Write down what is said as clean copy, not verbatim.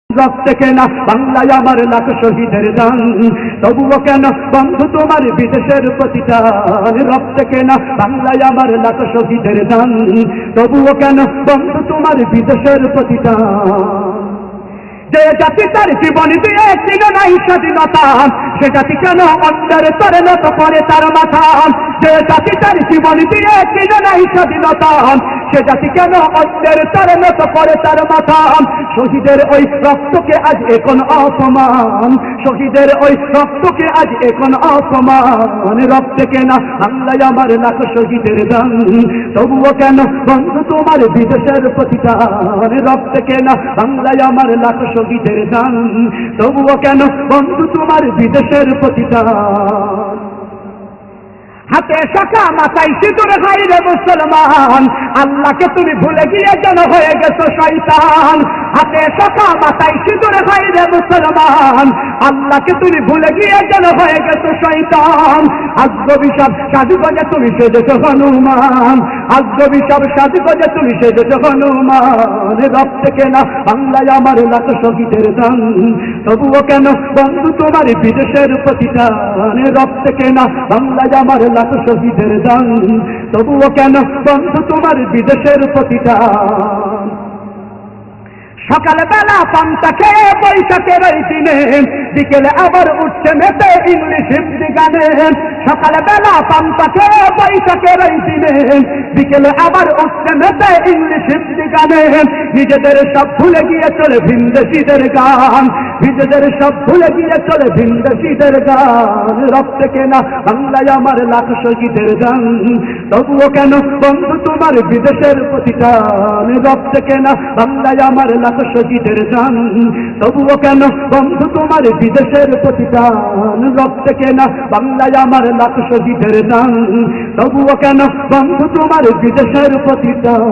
রক্তে কেনা বাংলায় আমার লাখ শহীদের দান, তবুও কেন বন্ধু তোমার বিদেশের প্রতিদান। রক্তে কেনা বাংলায় আমার লাখ শহীদের দান, তবুও কেন বন্ধু তোমার বিদেশের প্রতিদান। যে জাতি তার জীবন দিয়ে চিনে নাই স্বাধীনতা, সে জাতি কেন অন্যের তরে নত করে তার মাথা। যে জাতি তার জীবন দিয়ে চিনে নাই স্বাধীনতা, সে জাতি কেন অন্যের তরে নত করে তার মাথা। শহীদের ওই রক্তকে আজ এখন অপমান, শহীদের ওই রক্তকে আজ এখন অপমান। রক্তে কেনা বাংলায় আমার লাখ শহীদের দান, তবুও কেন বন্ধু তোমার বিদেশের প্রতিদান। রক্তে কেনা বাংলায় আমার লাখ শহীদের দান, তবুও কেন বন্ধু তোমার বিদেশের প্রতিদান। হাতে শাখা মাথায় সিঁদুর ভাই রে মুসলমান, আল্লাহকে তুমি ভুলে গিয়ে যেন হয়ে গেছো শয়তান। হাতে শাখা মাথায় সিঁদুর ভাই রে মুসলমান, আল্লাহকে তুমি ভুলে গিয়ে যেন হয়ে গেছো শয়তান। আজগবি সব সাজগজে তুমি সেজেছো হনুমান, আজগবি সব সাজগজে তুমি সেজেছো হনুমান। রক্তে কেনা বাংলায় আমার লাখ শহীদের দান, তবুও কেন বন্ধু তোমার বিদেশের প্রতিদান। রক্তে কেনা বাংলায় আমার লাখ শহীদের দান, তবুও কেন বন্ধু তোমার বিদেশের প্রতিদান। সকালবেলা পান্তা খেয়ে বৈশাখের ওই দিনে, বিকেলে আবার উঠছে মেতে ইংলিশ হিন্দি গানে। সকালবেলা পান্তা খেয়ে বৈশাখের ওই দিনে, বিকেলে আবার উঠছে মেতে ইংলিশ হিন্দি গানে। নিজেদের সব ভুলে গিয়ে চলে ভিনদেশীদের গান, নিজেদের সব ভুলে গিয়ে চলে ভিনদেশীদের গান। রক্তে কেনা বাংলায় আমার লাখ শহীদের দান, তবুও কেন বন্ধু তোমার বিদেশের প্রতিদান। রক্তে কেনা বাংলায় আমার লাখ শহীদের দান, তবুও কেন বন্ধু তোমার বিদেশের প্রতিদান। রক্তে কেনা বাংলায় আমার লাখ শহীদের দান, তবুও কেন বন্ধু তোমার বিদেশের প্রতিদান।